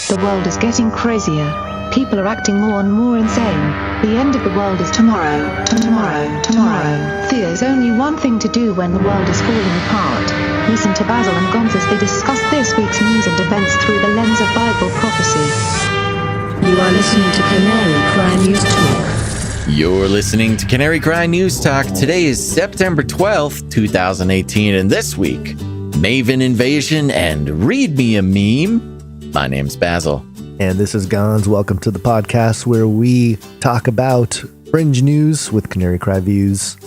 The world is getting crazier. People are acting more and more insane. The end of the world is tomorrow. There's only one thing to do when the world is falling apart. Listen to Basil and Gonz as they discuss this week's news and events through the lens of Bible prophecy. You are listening to Canary Cry News Talk. You're listening to Canary Cry News Talk. Today is September 12th, 2018, and this week, Maven invasion and read me a meme. My name's Basil. And this is Gonz. Welcome to the podcast where we talk about fringe news with Canary Cry views.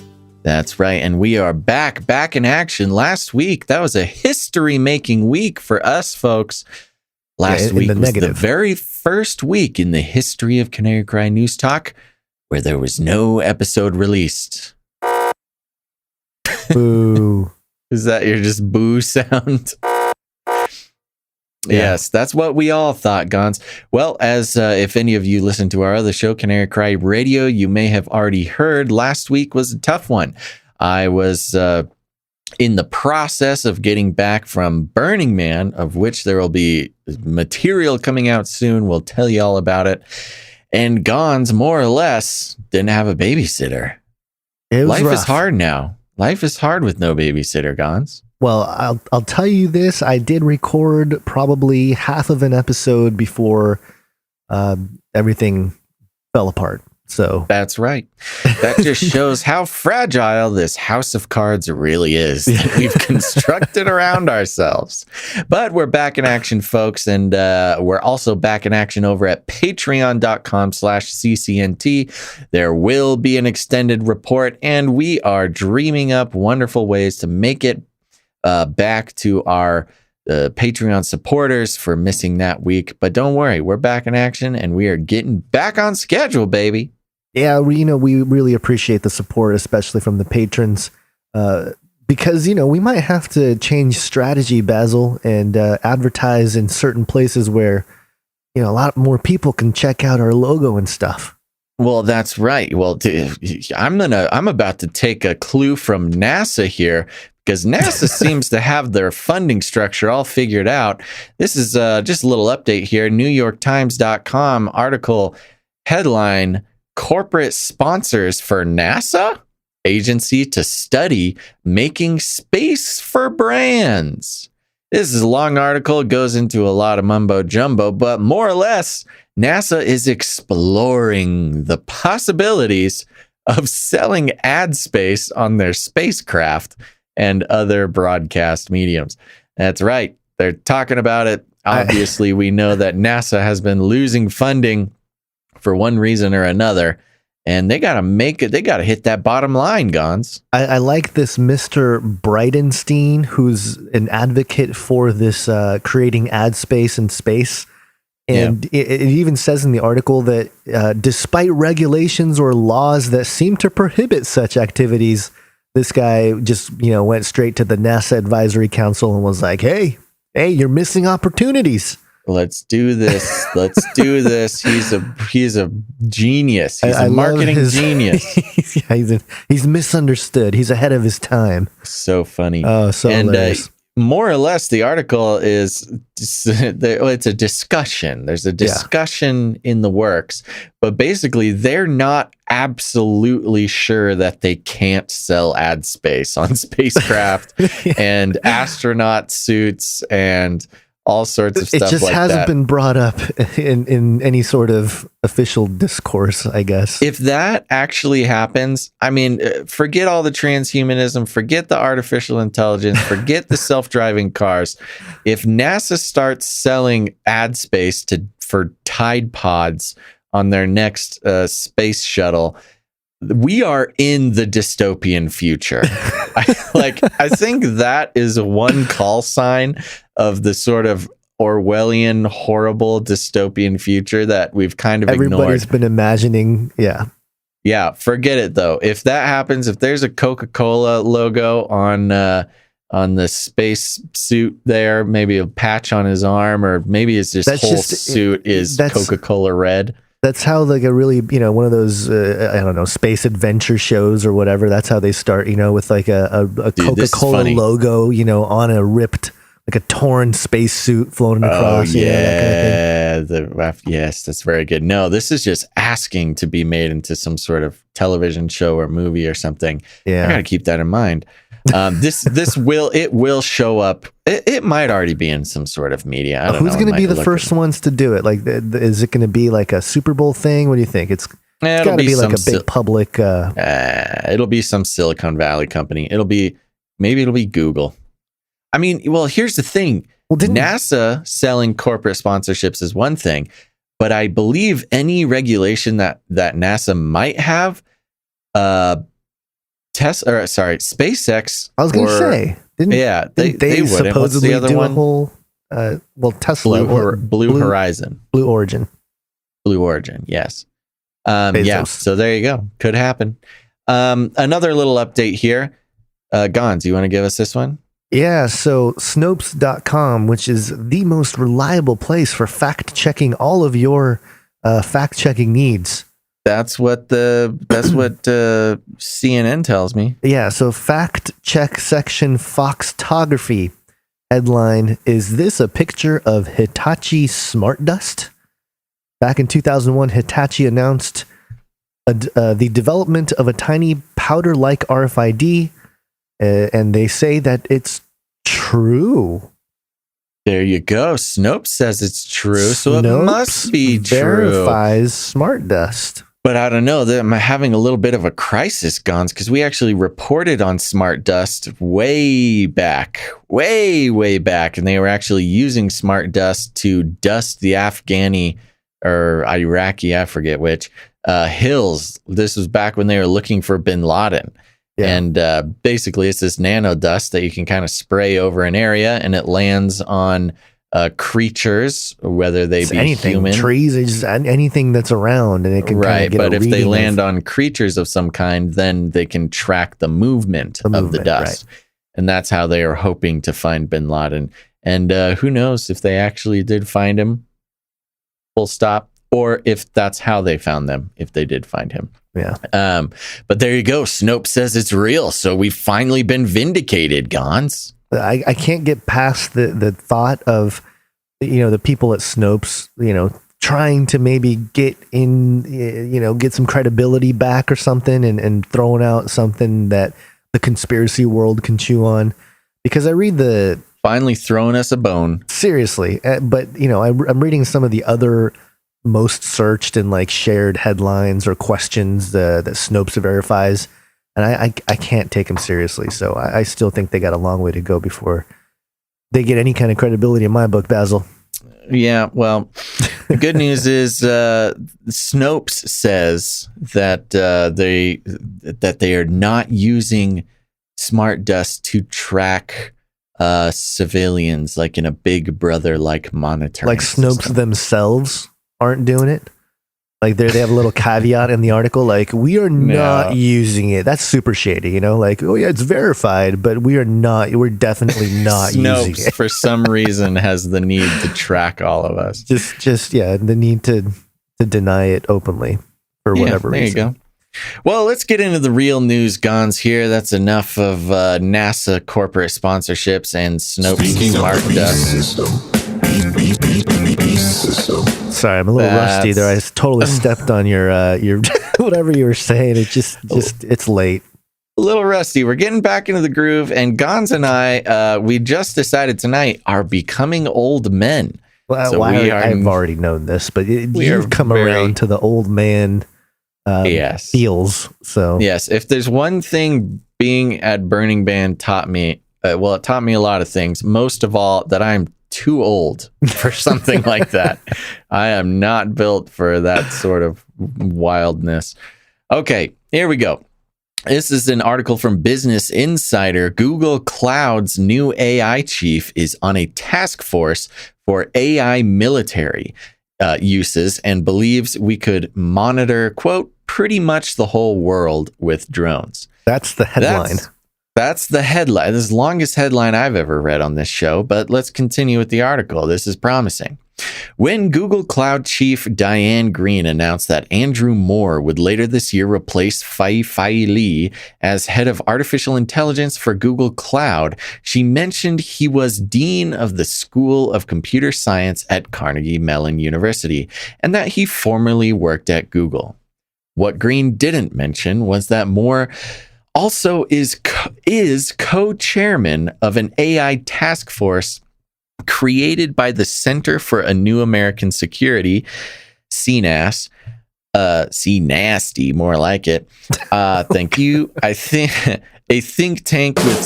That's right, and we are back in action. Last week, that was a history-making week for us, folks. Last week was the very first week in the history of Canary Cry News Talk where there was no episode released. Boo. Is that your just boo sound? Yes, that's what we all thought, Gonz. Well, as if any of you listen to our other show, Canary Cry Radio, you may have already heard, last week was a tough one. I was in the process of getting back from Burning Man, of which there will be material coming out soon. We'll tell you all about it. And Gonz, more or less, didn't have a babysitter. Life is hard now. Life is hard with no babysitter, Gonz. Well, I'll tell you this. I did record probably half of an episode before everything fell apart. So that's right. That just shows how fragile this house of cards really is that we've constructed around ourselves. But we're back in action, folks. And we're also back in action over at patreon.com/CCNT. There will be an extended report, and we are dreaming up wonderful ways to make it back to our Patreon supporters for missing that week. But don't worry, we're back in action, and we are getting back on schedule, baby. Yeah, we really appreciate the support, especially from the patrons, because, we might have to change strategy, Basil, and advertise in certain places where, a lot more people can check out our logo and stuff. Well, that's right. Well, I'm about to take a clue from NASA here, because NASA seems to have their funding structure all figured out. This is just a little update here. NewYorkTimes.com article headline: Corporate sponsors for NASA agency to study making space for brands. This is a long article. It goes into a lot of mumbo jumbo, but more or less, NASA is exploring the possibilities of selling ad space on their spacecraft and other broadcast mediums. That's right. They're talking about it. Obviously, we know that NASA has been losing funding for one reason or another, and they got to make it. They got to hit that bottom line, Gonz. I like this Mr. Bridenstine, who's an advocate for this creating ad space in space. And it even says in the article that despite regulations or laws that seem to prohibit such activities, this guy just, went straight to the NASA Advisory Council and was like, hey, you're missing opportunities. Let's do this. Let's do this. He's a genius. He's a marketing genius. He's misunderstood. He's ahead of his time. So funny. Oh, so hilarious. More or less, the article is it's a discussion. There's a discussion in the works, but basically they're not absolutely sure that they can't sell ad space on spacecraft and astronaut suits and all sorts of stuff like that. It just hasn't been brought up in any sort of official discourse, I guess. If that actually happens, I mean, forget all the transhumanism, forget the artificial intelligence, forget the self-driving cars. If NASA starts selling ad space for Tide Pods on their next space shuttle, we are in the dystopian future. I think that is one call sign of the sort of Orwellian, horrible dystopian future that we've kind of ignored. Everybody's been imagining. Yeah. Forget it though. If that happens, if there's a Coca-Cola logo on the space suit there, maybe a patch on his arm, or maybe it's just whole suit is Coca-Cola red. That's how, like, a really, one of those, space adventure shows or whatever. That's how they start, with like a Coca-Cola logo, on a ripped, like a torn spacesuit floating across. Oh, yeah, Yes, that's very good. No, this is just asking to be made into some sort of television show or movie or something. Yeah. I got to keep that in mind. This will show up. It might already be in some sort of media. I don't Who's know. going to be the first ones to do it? Like, is it going to be like a Super Bowl thing? What do you think? It's got to be like a big public. It'll be some Silicon Valley company. Maybe it'll be Google. I mean, well, here's the thing. Well, NASA selling corporate sponsorships is one thing, but I believe any regulation that NASA might have, SpaceX. I was going to say, they would. supposedly the do a whole, Tesla, Blue Horizon, Blue Origin, yes. Yeah. So there you go. Could happen. Another little update here. Gons, you want to give us this one? Yeah, so Snopes.com, which is the most reliable place for fact-checking all of your fact-checking needs. That's what CNN tells me. Yeah, so fact-check section Foxtography headline, is this a picture of Hitachi Smart Dust? Back in 2001, Hitachi announced the development of a tiny powder-like RFID, and they say that it's true. There you go. Snopes says it's true, so it must be true. Verifies Smart Dust. But I don't know. I'm having a little bit of a crisis, Gons, because we actually reported on Smart Dust way back, and they were actually using Smart Dust to dust the Afghani or Iraqi, I forget which, hills. This was back when they were looking for bin Laden. Yeah. And basically, it's this nano dust that you can kind of spray over an area, and it lands on creatures, whether they be anything, human, trees, just anything that's around, and it can kind of get But a if they reading land on creatures of some kind, then they can track the movement of the dust, and that's how they are hoping to find bin Laden. And who knows if they actually did find him? Full stop. Or if that's how they found them, if they did find him. Yeah. But there you go. Snopes says it's real. So we've finally been vindicated, Gons. I can't get past the thought of, the people at Snopes, trying to maybe get some credibility back or something and throwing out something that the conspiracy world can chew on. Because I read finally throwing us a bone. Seriously. But, I'm reading some of the other most searched and like shared headlines or questions that Snopes verifies, and I can't take them seriously. So I still think they got a long way to go before they get any kind of credibility in my book, Basil. Yeah, well, the good news is Snopes says that they are not using Smart Dust to track civilians like in a Big Brother like monitoring. Like Snopes system themselves aren't doing it. Like they have a little caveat in the article, like we are not using it. That's super shady, like, oh yeah, it's verified, but we're definitely not using it. For some reason has the need to track all of us. Just the need to deny it openly for whatever reason. There you go. Well, let's get into the real news, Gons, here. That's enough of NASA corporate sponsorships and Snopes Smart Dust. Sorry, I'm a little rusty there. I totally stepped on your whatever you were saying. It's late. A little rusty. We're getting back into the groove, and Gons and I, we just decided tonight are becoming old men. Well, I've already known this, but you've come around to the old man feels. So yes, if there's one thing being at Burning Man taught me, it taught me a lot of things. Most of all, that I'm too old for something like that. I am not built for that sort of wildness. Okay, here we go. This is an article from Business Insider. Google Cloud's new AI chief is on a task force for AI military uses and believes we could monitor, quote, pretty much the whole world with drones. That's the headline. That's the headline. This is the longest headline I've ever read on this show, but let's continue with the article. This is promising. When Google Cloud Chief Diane Greene announced that Andrew Moore would later this year replace Fei Li as head of artificial intelligence for Google Cloud, she mentioned he was dean of the School of Computer Science at Carnegie Mellon University and that he formerly worked at Google. What Greene didn't mention was that Moore also is co-chairman of an AI task force created by the Center for a New American Security, CNAS, C-nasty, more like it. Thank you. I think a think tank with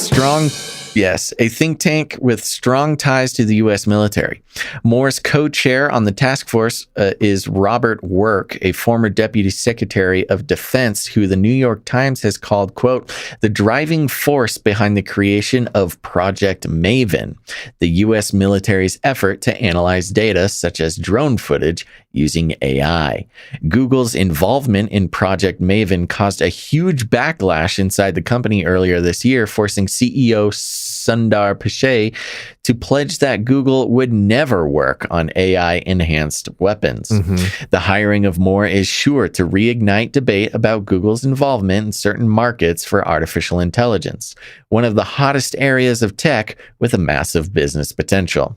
strong ties to the U.S. military. Moore's co-chair on the task force is Robert Work, a former deputy secretary of defense, who the New York Times has called, quote, the driving force behind the creation of Project Maven, the U.S. military's effort to analyze data such as drone footage using AI. Google's involvement in Project Maven caused a huge backlash inside the company earlier this year, forcing CEO Sundar Pichai to pledge that Google would never work on AI-enhanced weapons. Mm-hmm. The hiring of Moore is sure to reignite debate about Google's involvement in certain markets for artificial intelligence, one of the hottest areas of tech with a massive business potential,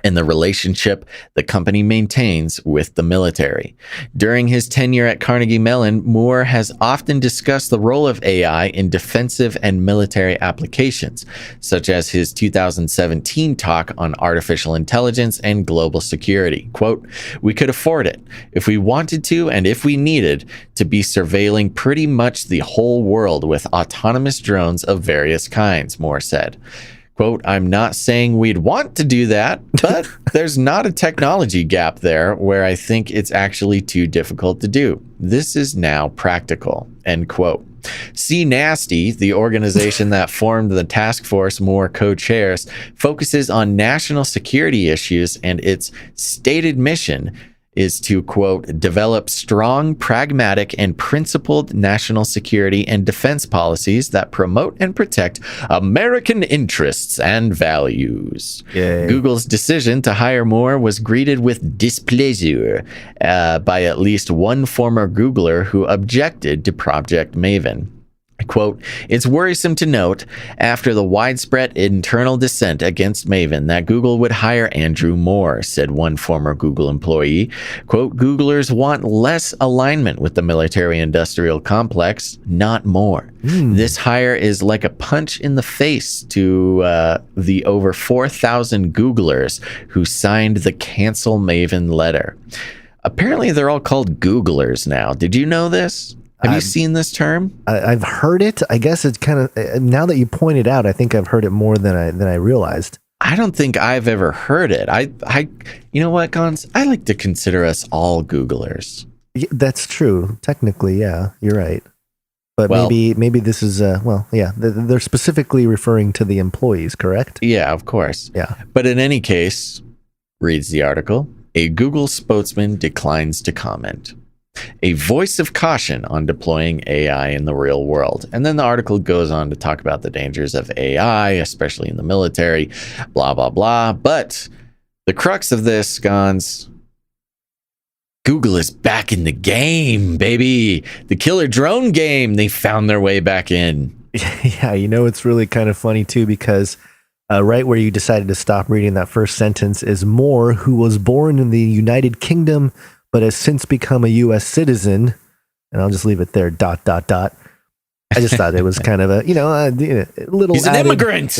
and the relationship the company maintains with the military. During his tenure at Carnegie Mellon, Moore has often discussed the role of AI in defensive and military applications, such as his 2017 talk on artificial intelligence and global security. Quote, we could afford it if we wanted to and if we needed to be surveilling pretty much the whole world with autonomous drones of various kinds, Moore said. Quote, I'm not saying we'd want to do that, but there's not a technology gap there where I think it's actually too difficult to do. This is now practical, end quote. CNASTY, the organization that formed the task force Moore co-chairs, focuses on national security issues, and its stated mission is to, quote, develop strong, pragmatic, and principled national security and defense policies that promote and protect American interests and values. Yay. Google's decision to hire Moore was greeted with displeasure by at least one former Googler who objected to Project Maven. Quote, it's worrisome to note, after the widespread internal dissent against Maven, that Google would hire Andrew Moore, said one former Google employee. Quote, Googlers want less alignment with the military-industrial complex, not more. This hire is like a punch in the face to the over 4,000 Googlers who signed the Cancel Maven letter. Apparently, they're all called Googlers now. Did you know this? Have you seen this term? I've heard it. I guess it's kind of, now that you point it out, I think I've heard it more than I realized. I don't think I've ever heard it. You know what, Gons? I like to consider us all Googlers. Yeah, that's true. Technically, yeah, you're right. But maybe this is, they're specifically referring to the employees, correct? Yeah, of course. Yeah. But in any case, reads the article, a Google spokesman declines to comment. A voice of caution on deploying AI in the real world. And then the article goes on to talk about the dangers of AI, especially in the military, blah, blah, blah. But the crux of this, Gons, Google is back in the game, baby. The killer drone game, they found their way back in. Yeah, it's really kind of funny too, because right where you decided to stop reading that first sentence is Moore, who was born in the United Kingdom, but has since become a U.S. citizen, and I'll just leave it there, ... I just thought it was kind of a little... He's an immigrant!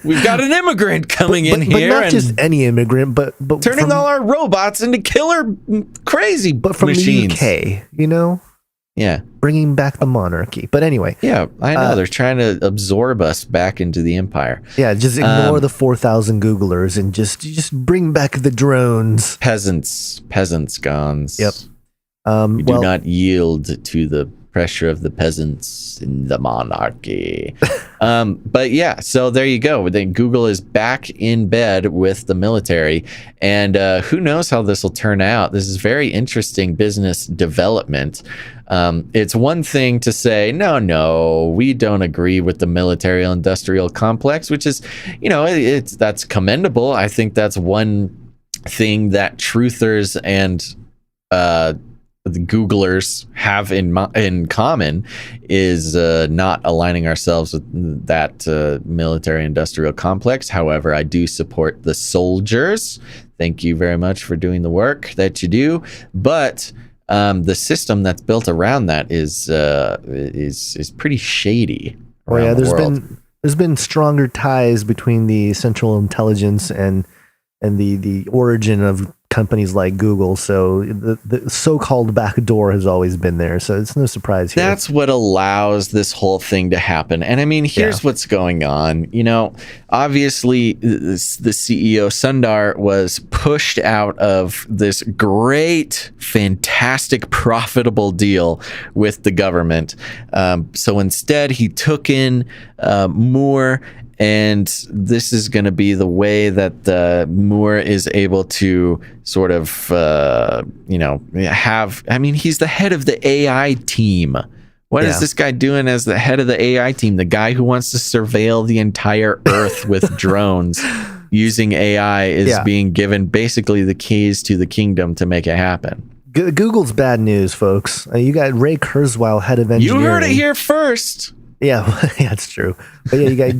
We've got an immigrant coming in here. But not just any immigrant, but turning all our robots into killer crazy but from machines. The UK, Yeah. Bringing back the monarchy. But anyway. Yeah, I know. They're trying to absorb us back into the empire. Yeah, just ignore the 4,000 Googlers and just bring back the drones. Peasants, Gons. Yep. We do not yield to the pressure of the peasants in the monarchy. But yeah, so there you go. Then Google is back in bed with the military, and who knows how this will turn out. This is very interesting business development. It's one thing to say, no, we don't agree with the military-industrial complex, which is, that's commendable. I think that's one thing that truthers and the Googlers have in common is not aligning ourselves with that military-industrial complex. However, I do support the soldiers. Thank you very much for doing the work that you do. But the system that's built around that is pretty shady. Oh yeah, there's been stronger ties between the Central Intelligence and the origin of companies like Google. So the so-called back door has always been there. So it's no surprise here. That's what allows this whole thing to happen. And I mean, here's what's going on. You know, obviously the CEO Sundar was pushed out of this great, fantastic, profitable deal with the government. So instead he took in more. And this is going to be the way that Moore is able to sort of, he's the head of the AI team. What is this guy doing as the head of the AI team? The guy who wants to surveil the entire Earth with drones using AI is being given basically the keys to the kingdom to make it happen. Google's bad news, folks. You got Ray Kurzweil, head of engineering. You heard it here first. Yeah, that's true. But yeah, you got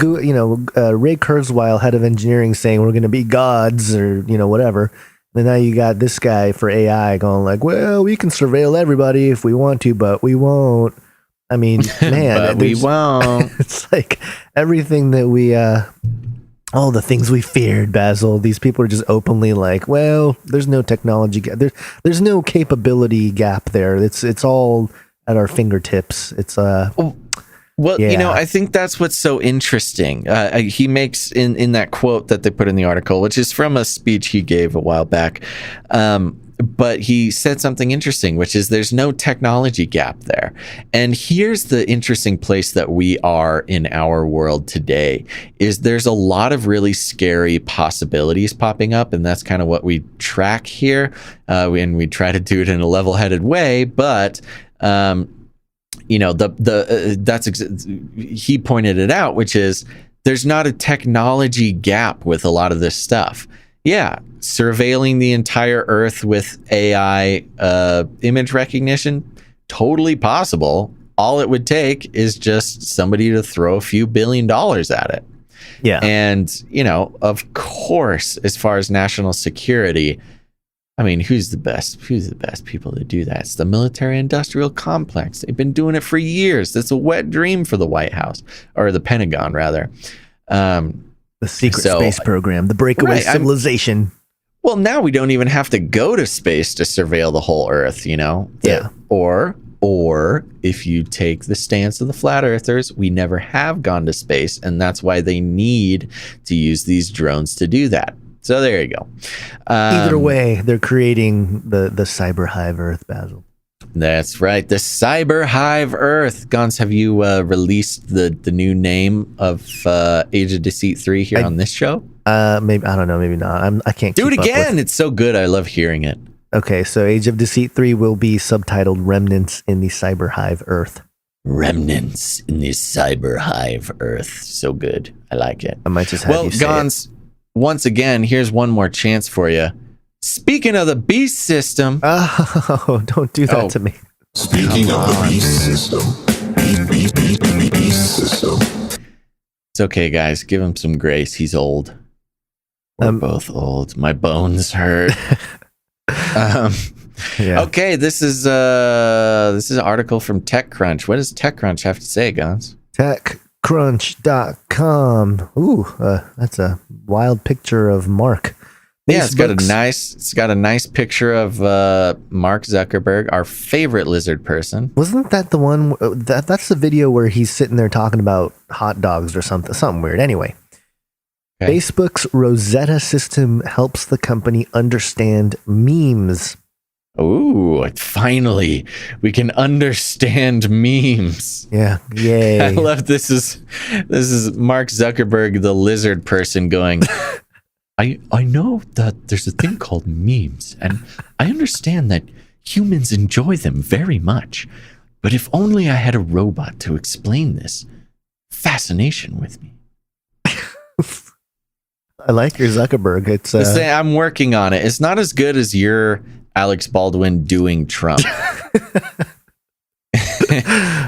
Ray Kurzweil, head of engineering, saying we're going to be gods or whatever. And now you got this guy for AI going like, well, we can surveil everybody if we want to, but we won't. I mean, man, we won't. It's like everything that we, all the things we feared, Basil. These people are just openly like, well, there's no technology gap. There's no capability gap there. It's all at our fingertips. It's Well, I think that's what's so interesting. He makes in that quote that they put in the article, which is from a speech he gave a while back. But he said something interesting, which is there's no technology gap there. And here's the interesting place that we are in our world today is there's a lot of really scary possibilities popping up. And that's kind of what we track here. And we try to do it in a level-headed way. But he pointed it out, which is there's not a technology gap with a lot of this stuff. Yeah, surveilling the entire Earth with AI image recognition, totally possible. All it would take is just somebody to throw a few $1 billion at it. Yeah. And, of course, as far as national security, I mean, who's the best people to do that? It's the military-industrial complex. They've been doing it for years. That's a wet dream for the White House, or the Pentagon, rather. The secret space program, the breakaway civilization. Well, now we don't even have to go to space to surveil the whole Earth, Yeah. Or if you take the stance of the flat earthers, we never have gone to space, and that's why they need to use these drones to do that. So there you go. Either way, they're creating the cyber hive Earth, Basil. That's right. The cyber hive Earth. Gons, have you released the new name of Age of Deceit 3 here on this show? Maybe. I don't know. Maybe not. I can't do keep it again. Up with... It's so good. I love hearing it. Okay. So Age of Deceit 3 will be subtitled Remnants in the Cyber Hive Earth. Remnants in the cyber hive Earth. So good. I like it. I might just have you say Gons, once again, here's one more chance for you. Speaking of the beast system. Oh, don't do that to me. Speaking of the beast system. Beast system. It's okay, guys. Give him some grace. He's old. We're both old. My bones hurt. Okay, this is an article from TechCrunch. What does TechCrunch have to say, Gons? TechCrunch.com. Ooh, that's a wild picture of Mark. Yeah, it's got a nice picture of Mark Zuckerberg, our favorite lizard person. Wasn't that the one that's the video where he's sitting there talking about hot dogs or something weird. Anyway, okay. Facebook's Rosetta system helps the company understand memes. Ooh, finally, we can understand memes. Yeah, yay. I love this is Mark Zuckerberg, the lizard person, going, I know that there's a thing called memes, and I understand that humans enjoy them very much. But if only I had a robot to explain this fascination with me. I like your Zuckerberg. It's I'm working on it. It's not as good as your Alex Baldwin doing Trump.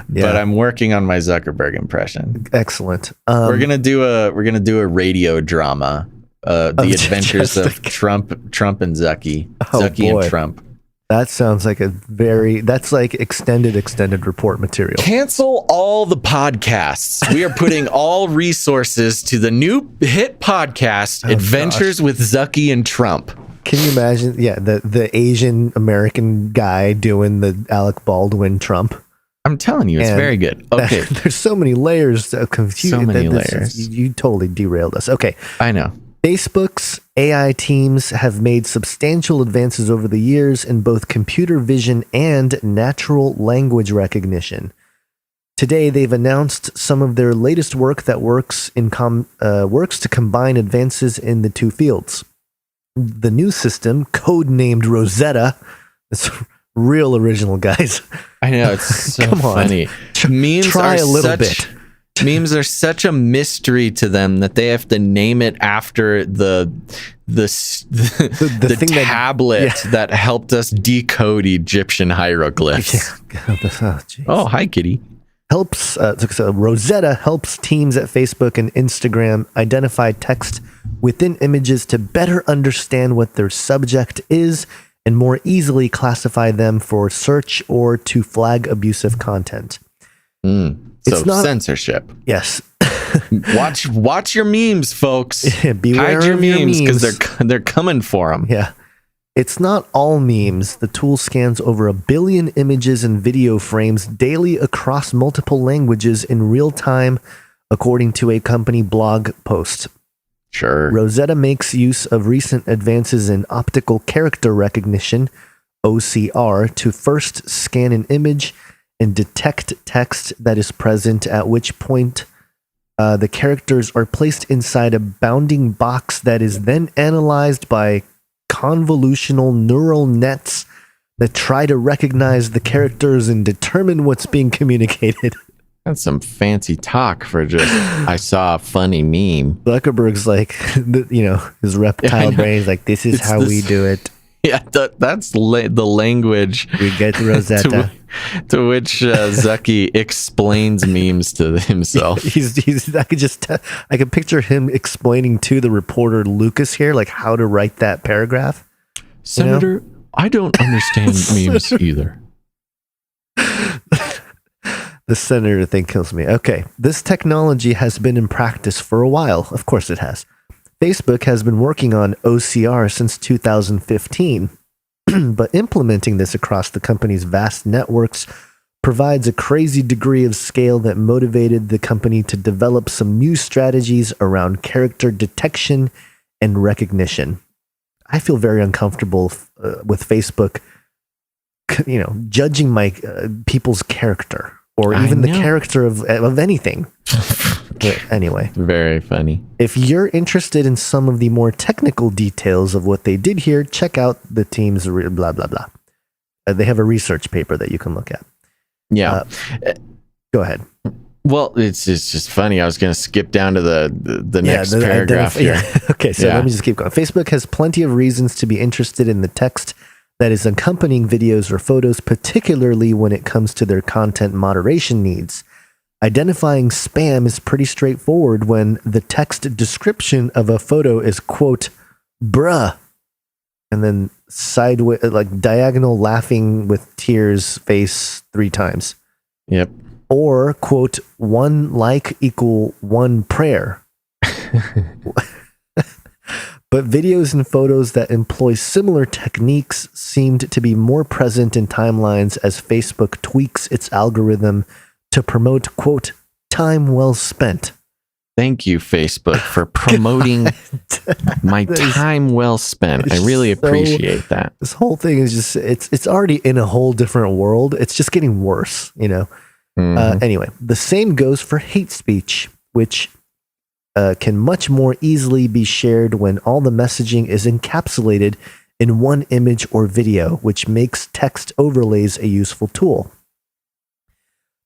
But I'm working on my Zuckerberg impression. Excellent. We're gonna do a radio drama. The adventures of Trump and Zucky. Zucky and Trump. That sounds like that's like extended report material. Cancel all the podcasts. We are putting all resources to the new hit podcast, Adventures with Zucky and Trump. Can you imagine? Yeah, the Asian American guy doing the Alec Baldwin Trump. I'm telling you, it's very good. Okay. There's so many layers of confusion. So many layers. You totally derailed us. Okay. I know. Facebook's AI teams have made substantial advances over the years in both computer vision and natural language recognition. Today, they've announced some of their latest work that works to combine advances in the two fields. The new system, codenamed Rosetta, it's real original, guys. I know, it's so funny. Memes Try a little bit. Memes are such a mystery to them that they have to name it after the thing tablet that helped us decode Egyptian hieroglyphs. Oh, hi, kitty. So Rosetta helps teams at Facebook and Instagram identify text within images to better understand what their subject is and more easily classify them for search or to flag abusive content. It's not censorship. Yes. Watch your memes, folks. Beware Hide your of memes because they're coming for them. Yeah. It's not all memes. The tool scans over 1 billion images and video frames daily across multiple languages in real time, according to a company blog post. Sure. Rosetta makes use of recent advances in optical character recognition, OCR, to first scan an image and detect text that is present, at which point the characters are placed inside a bounding box that is then analyzed by convolutional neural nets that try to recognize the characters and determine what's being communicated. That's some fancy talk for just, I saw a funny meme. Zuckerberg's like, his reptile brain is like, this is how we do it. Yeah, that's the language. We get Rosetta. To which Zucky explains memes to himself. I could picture him explaining to the reporter Lucas here, like how to write that paragraph. Senator, I don't understand memes either. The senator thing kills me. Okay, this technology has been in practice for a while. Of course it has. Facebook has been working on OCR since 2015, but implementing this across the company's vast networks provides a crazy degree of scale that motivated the company to develop some new strategies around character detection and recognition. I feel very uncomfortable with Facebook, judging my people's character or even the character of anything. But anyway, very funny. If you're interested in some of the more technical details of what they did here, check out the team's blah, blah, blah. They have a research paper that you can look at. Yeah. Go ahead. Well, it's just funny. I was going to skip down to the next paragraph here. Yeah. Okay, so let me just keep going. Facebook has plenty of reasons to be interested in the text that is accompanying videos or photos, particularly when it comes to their content moderation needs. Identifying spam is pretty straightforward when the text description of a photo is, quote, bruh, and then sideways, like diagonal laughing with tears face 3 times. Yep. Or, quote, 1 like equal 1 prayer. But videos and photos that employ similar techniques seemed to be more present in timelines as Facebook tweaks its algorithm to promote, quote, time well spent. Thank you, Facebook, for promoting my time well spent. I really appreciate that. This whole thing is just, it's already in a whole different world. It's just getting worse, Anyway, the same goes for hate speech, which can much more easily be shared when all the messaging is encapsulated in one image or video, which makes text overlays a useful tool.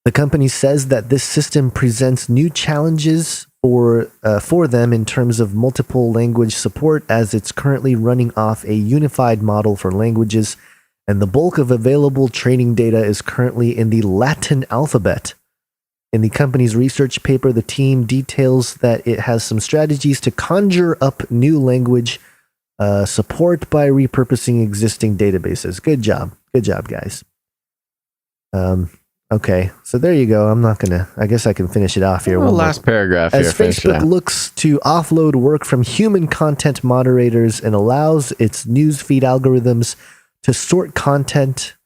The company says that this system presents new challenges for them in terms of multiple language support, as it's currently running off a unified model for languages, and the bulk of available training data is currently in the Latin alphabet. In the company's research paper, the team details that it has some strategies to conjure up new language support by repurposing existing databases. Good job, guys. Okay, so there you go. I guess I can finish it off here. Well, last paragraph As here. Facebook looks to offload work from human content moderators and allows its newsfeed algorithms to sort content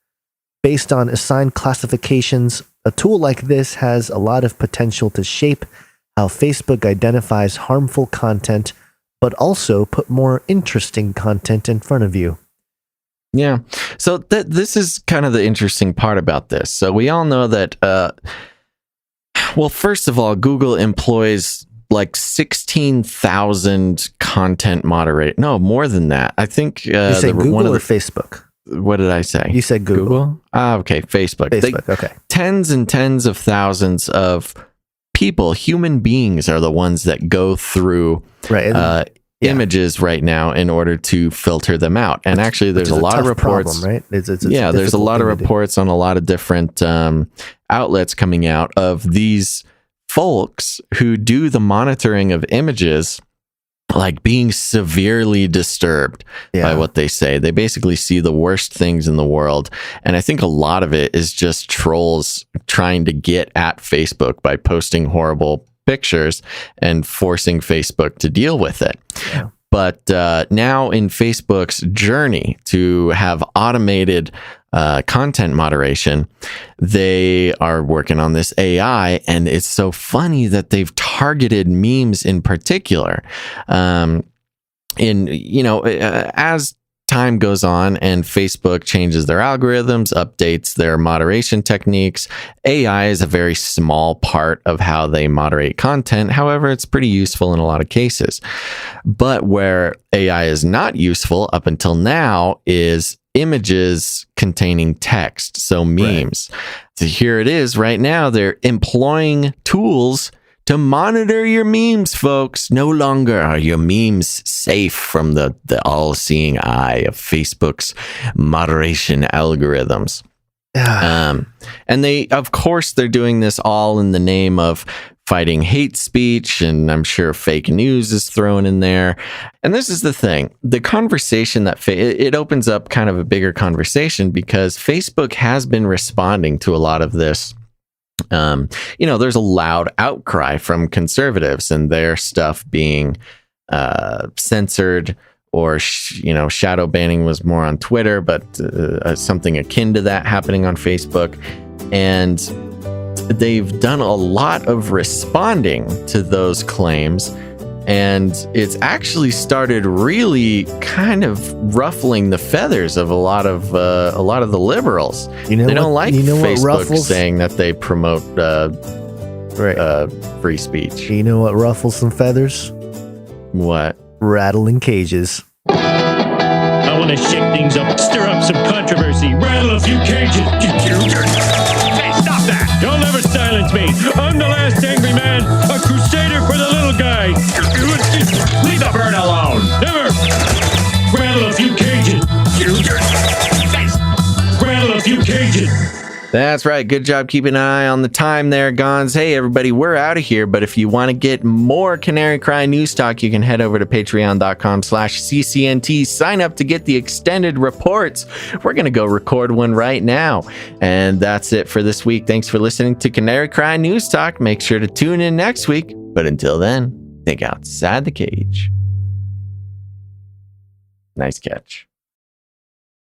based on assigned classifications, a tool like this has a lot of potential to shape how Facebook identifies harmful content, but also put more interesting content in front of you. Yeah. So this is kind of the interesting part about this. So we all know that, well, first of all, Google employs like 16,000 content moderate. No, more than that. I think you say Google or Facebook? What did I say? You said Google. Okay, Facebook. Okay. Tens and tens of thousands of people, human beings, are the ones that go through images right now in order to filter them out. And actually, there's a lot of reports. Problem, right? It's there's a lot of reports on a lot of different outlets coming out of these folks who do the monitoring of images, like being severely disturbed by what they say. They basically see the worst things in the world. And I think a lot of it is just trolls trying to get at Facebook by posting horrible pictures and forcing Facebook to deal with it. Yeah. But now in Facebook's journey to have automated content moderation, they are working on this AI, and it's so funny that they've targeted memes in particular. As time goes on and Facebook changes their algorithms, updates their moderation techniques, AI is a very small part of how they moderate content. However, it's pretty useful in a lot of cases. But where AI is not useful up until now is images containing text, so memes. Right. So here it is right now. They're employing tools to monitor your memes, folks. No longer are your memes safe from the all-seeing eye of Facebook's moderation algorithms. And they're doing this all in the name of fighting hate speech, and I'm sure fake news is thrown in there. And this is the thing. The conversation that it opens up kind of a bigger conversation, because Facebook has been responding to a lot of this. There's a loud outcry from conservatives and their stuff being censored, or shadow banning was more on Twitter, but something akin to that happening on Facebook. And they've done a lot of responding to those claims, and it's actually started really kind of ruffling the feathers of a lot of the liberals. They don't like Facebook saying that they promote free speech. You know what ruffles some feathers? What? Rattling cages. I want to shake things up, stir up some controversy, rattle a few cages. Hey, stop that! You'll never silence me. I'm the last angry man, a crusader for the little guy. Leave the bird alone. Never. Rattle a few cages. Rattle a few cages. That's right. Good job keeping an eye on the time there, Gons. Hey, everybody, we're out of here. But if you want to get more Canary Cry News Talk, you can head over to patreon.com/CCNT. Sign up to get the extended reports. We're going to go record one right now. And that's it for this week. Thanks for listening to Canary Cry News Talk. Make sure to tune in next week. But until then, think outside the cage. Nice catch.